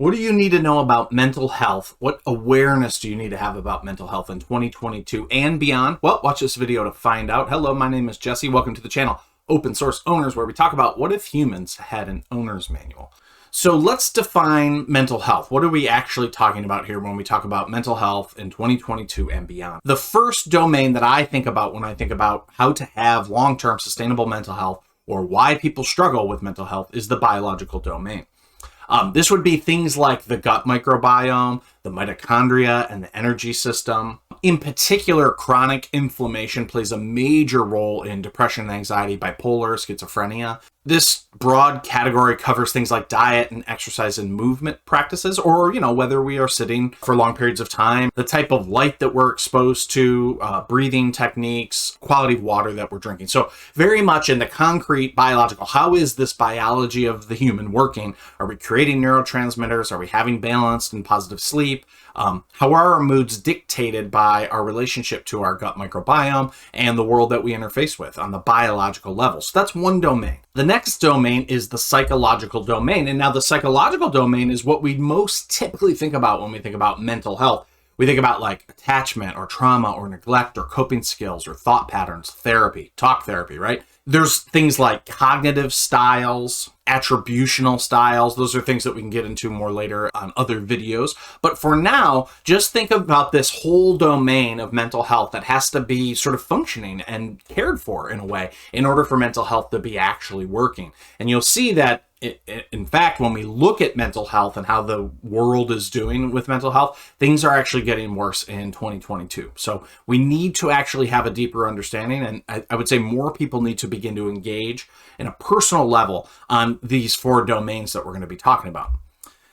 What do you need to know about mental health? What awareness do you need to have about mental health in 2022 and beyond? Well, watch this video to find out. Hello, my name is Jesse. Welcome to the channel, Open Source Owners, where we talk about what if humans had an owner's manual. So let's define mental health. What are we actually talking about here when we talk about mental health in 2022 and beyond? The first domain that I think about when I think about how to have long-term sustainable mental health or why people struggle with mental health is the biological domain. This would be things like the gut microbiome, the mitochondria, and the energy system. In particular, chronic inflammation plays a major role in depression and anxiety, bipolar, schizophrenia. This broad category covers things like diet and exercise and movement practices, or, whether we are sitting for long periods of time, the type of light that we're exposed to, breathing techniques, quality of water that we're drinking. So very much in the concrete biological, how is this biology of the human working? Are we creating neurotransmitters? Are we having balanced and positive sleep? How are our moods dictated by our relationship to our gut microbiome and the world that we interface with on the biological level? So that's one domain. The next domain is the psychological domain. And now the psychological domain is what we most typically think about when we think about mental health. We think about like attachment or trauma or neglect or coping skills or thought patterns, therapy, talk therapy, right? There's things like cognitive styles, attributional styles. Those are things that we can get into more later on other videos. But for now, just think about this whole domain of mental health that has to be sort of functioning and cared for in a way in order for mental health to be actually working. And you'll see that in fact, when we look at mental health and how the world is doing with mental health, things are actually getting worse in 2022. So we need to actually have a deeper understanding. And I would say more people need to begin to engage in a personal level on these four domains that we're going to be talking about.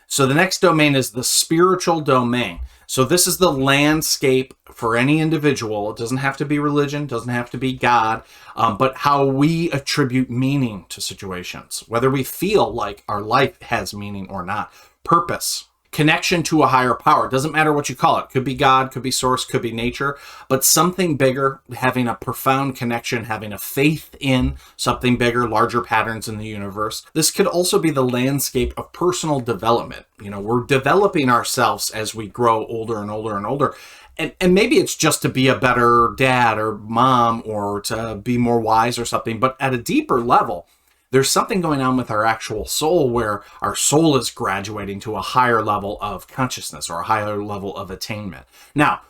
So the next domain is the spiritual domain. So this is the landscape for any individual. It doesn't have to be religion, doesn't have to be God, but how we attribute meaning to situations, whether we feel like our life has meaning or not. Purpose, connection to a higher power. It doesn't matter what you call it. Could be God, could be source, could be nature, but something bigger, having a profound connection, having a faith in something bigger, larger patterns in the universe. This could also be the landscape of personal development. We're developing ourselves as we grow older and older and older. And maybe it's just to be a better dad or mom or to be more wise or something, but at a deeper level, there's something going on with our actual soul where our soul is graduating to a higher level of consciousness or a higher level of attainment. Now,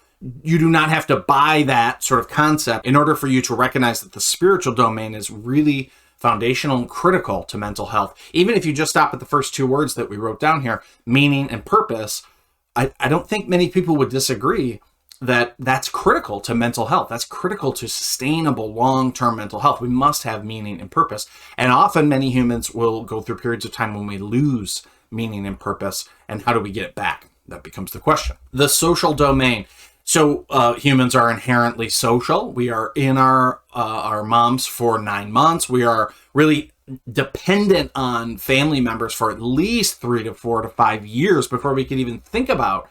you do not have to buy that sort of concept in order for you to recognize that the spiritual domain is really foundational and critical to mental health. Even if you just stop at the first two words that we wrote down here, meaning and purpose, I don't think many people would disagree that that's critical to mental health. That's critical to sustainable long-term mental health. We must have meaning and purpose. And often many humans will go through periods of time when we lose meaning and purpose. And how do we get it back? That becomes the question. The social domain. So humans are inherently social. We are in our moms for 9 months. We are really dependent on family members for at least 3 to 4 to 5 years before we can even think about,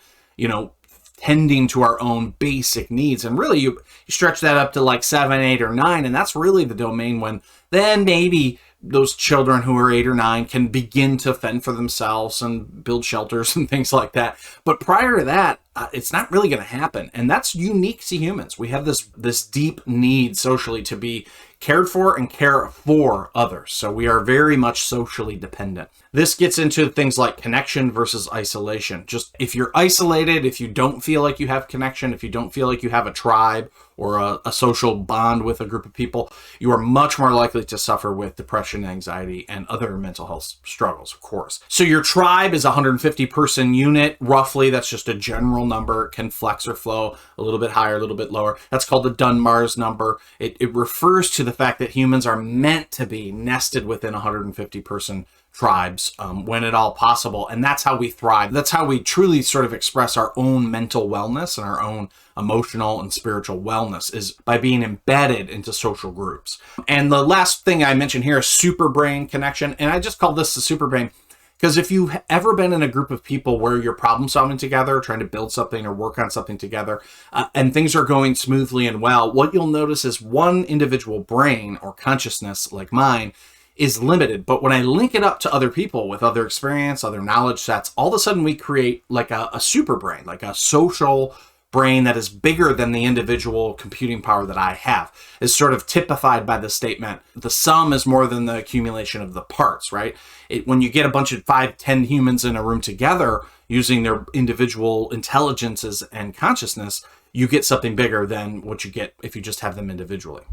tending to our own basic needs. And really you stretch that up to like 7, 8, or 9, and that's really the domain when then maybe those children who are 8 or 9 can begin to fend for themselves and build shelters and things like that. But prior to that, it's not really going to happen. And that's unique to humans. We have this deep need socially to be cared for and care for others. So we are very much socially dependent. This gets into things like connection versus isolation. Just if you're isolated, if you don't feel like you have connection, if you don't feel like you have a tribe or a social bond with a group of people, you are much more likely to suffer with depression, anxiety, and other mental health struggles, of course. So your tribe is a 150-person unit, roughly. That's just a general number. It can flex or flow a little bit higher, a little bit lower. That's called the Dunbar's number. It refers to the fact that humans are meant to be nested within 150-person tribes when at all possible. And that's how we thrive. That's how we truly sort of express our own mental wellness and our own emotional and spiritual wellness, is by being embedded into social groups. And the last thing I mentioned here is super brain connection. And I just call this the super brain because if you've ever been in a group of people where you're problem solving together, trying to build something or work on something together, and things are going smoothly and well, what you'll notice is one individual brain or consciousness like mine is limited. But when I link it up to other people with other experience, other knowledge sets, all of a sudden we create like a super brain, like a social brain that is bigger than the individual computing power that I have. Is sort of typified by the statement, the sum is more than the accumulation of the parts, right? When you get a bunch of 5, 10 humans in a room together using their individual intelligences and consciousness, you get something bigger than what you get if you just have them individually.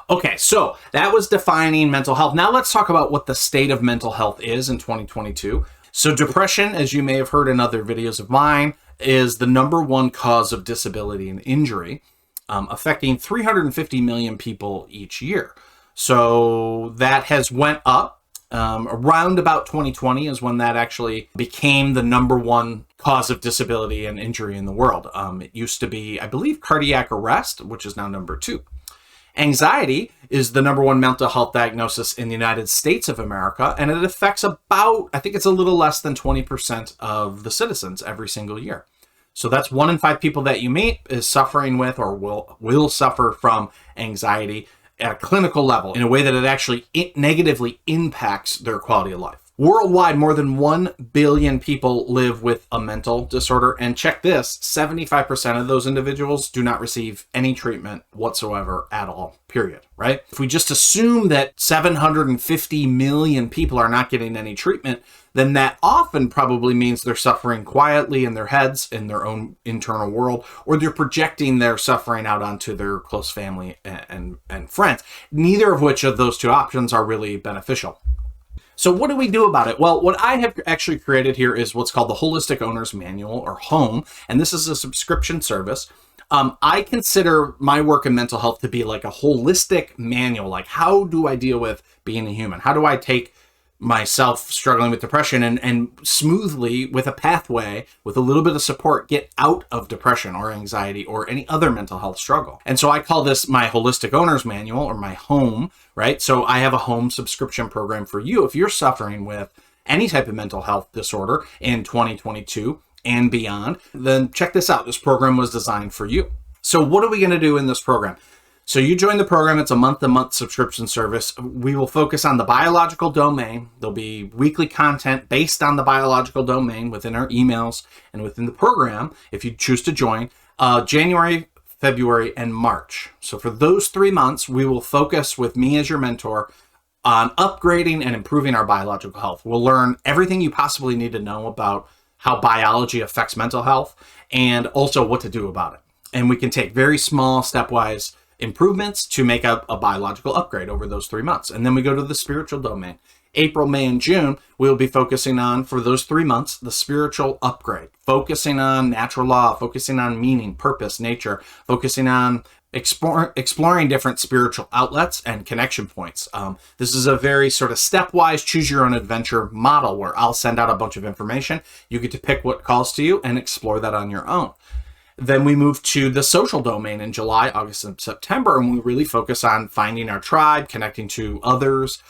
Okay, so that was defining mental health. Now let's talk about what the state of mental health is in 2022. So depression, as you may have heard in other videos of mine, is the #1 cause of disability and injury, affecting 350 million people each year. So that has went up. Around about 2020 is when that actually became the #1 cause of disability and injury in the world. It used to be, I believe, cardiac arrest, which is now #2. Anxiety is the #1 mental health diagnosis in the United States of America, and it affects about, I think it's a little less than 20% of the citizens every single year. So that's 1 in 5 people that you meet is suffering with or will suffer from anxiety at a clinical level in a way that it actually negatively impacts their quality of life. Worldwide, more than 1 billion people live with a mental disorder. And check this, 75% of those individuals do not receive any treatment whatsoever at all, period, right? If we just assume that 750 million people are not getting any treatment, then that often probably means they're suffering quietly in their heads, in their own internal world, or they're projecting their suffering out onto their close family and friends, neither of which of those two options are really beneficial. So what do we do about it? Well, what I have actually created here is what's called the Holistic Owner's Manual, or HOME, and this is a subscription service. I consider my work in mental health to be like a holistic manual. Like, how do I deal with being a human? How do I take myself struggling with depression and smoothly, with a pathway, with a little bit of support, get out of depression or anxiety or any other mental health struggle? And so I call this my Holistic Owner's Manual, or my HOME, right? So I have a HOME subscription program for you if you're suffering with any type of mental health disorder in 2022 and beyond. Then check this out. This program was designed for you. So what are we going to do in this program? So you join the program. It's a month-to-month subscription service. We will focus on the biological domain. There'll be weekly content based on the biological domain within our emails and within the program, if you choose to join, January, February, and March. So for those 3 months, we will focus with me as your mentor on upgrading and improving our biological health. We'll learn everything you possibly need to know about how biology affects mental health and also what to do about it. And we can take very small stepwise improvements to make a biological upgrade over those 3 months. And then we go to the spiritual domain. April, May, and June, we'll be focusing on, for those 3 months, the spiritual upgrade, focusing on natural law, focusing on meaning, purpose, nature, focusing on exploring different spiritual outlets and connection points. This is a very sort of stepwise, choose your own adventure model where I'll send out a bunch of information. You get to pick what calls to you and explore that on your own. Then we move to the social domain in July, August, and September, and we really focus on finding our tribe, connecting to others,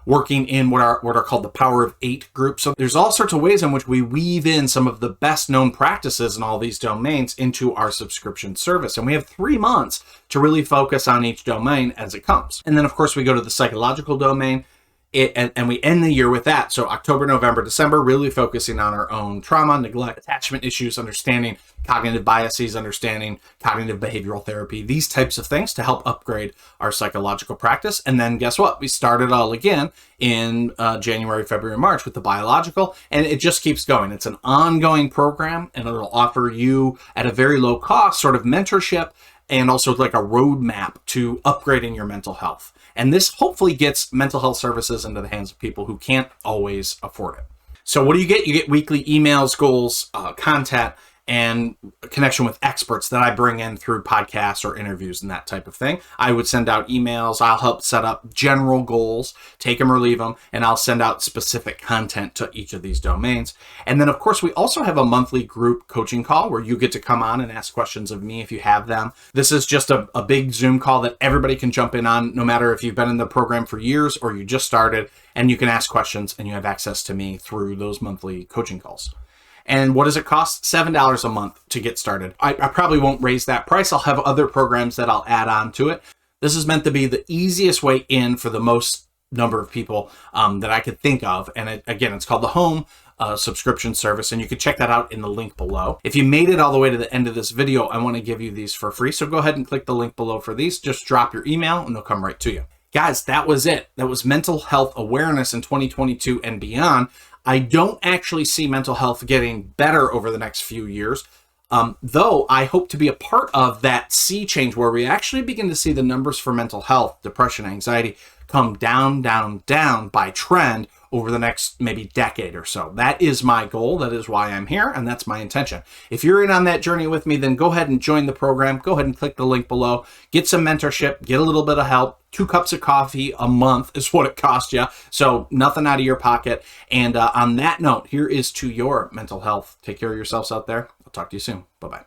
working in what are called the Power of 8 groups. So there's all sorts of ways in which we weave in some of the best known practices in all these domains into our subscription service. And we have 3 months to really focus on each domain as it comes. And then, of course, we go to the psychological domain. And we end the year with that. So October, November, December, really focusing on our own trauma, neglect, attachment issues, understanding cognitive biases, understanding cognitive behavioral therapy, these types of things to help upgrade our psychological practice. And then guess what? We start it all again in January, February, March with the biological, and it just keeps going. It's an ongoing program, and it'll offer you at a very low cost sort of mentorship and also like a roadmap to upgrading your mental health. And this hopefully gets mental health services into the hands of people who can't always afford it. So what do you get? You get weekly emails, goals, content, and a connection with experts that I bring in through podcasts or interviews and that type of thing. I would send out emails. I'll help set up general goals, take them or leave them, and I'll send out specific content to each of these domains. And then, of course, we also have a monthly group coaching call where you get to come on and ask questions of me if you have them. This is just a big Zoom call that everybody can jump in on, no matter if you've been in the program for years or you just started, and you can ask questions and you have access to me through those monthly coaching calls. And what does it cost? $7 a month to get started. I probably won't raise that price. I'll have other programs that I'll add on to it. This is meant to be the easiest way in for the most number of people that I could think of. And again, it's called the Home subscription service, and you can check that out in the link below. If you made it all the way to the end of this video, I want to give you these for free. So go ahead and click the link below for these. Just drop your email and they'll come right to you. Guys, that was it. That was mental health awareness in 2022 and beyond. I don't actually see mental health getting better over the next few years, though I hope to be a part of that sea change where we actually begin to see the numbers for mental health, depression, anxiety come down, down, down by trend over the next maybe decade or so. That is my goal. That is why I'm here, and that's my intention. If you're in on that journey with me, then go ahead and join the program. Go ahead and click the link below. Get some mentorship. Get a little bit of help. 2 cups of coffee a month is what it costs you. So nothing out of your pocket. And on that note, here is to your mental health. Take care of yourselves out there. I'll talk to you soon. Bye-bye.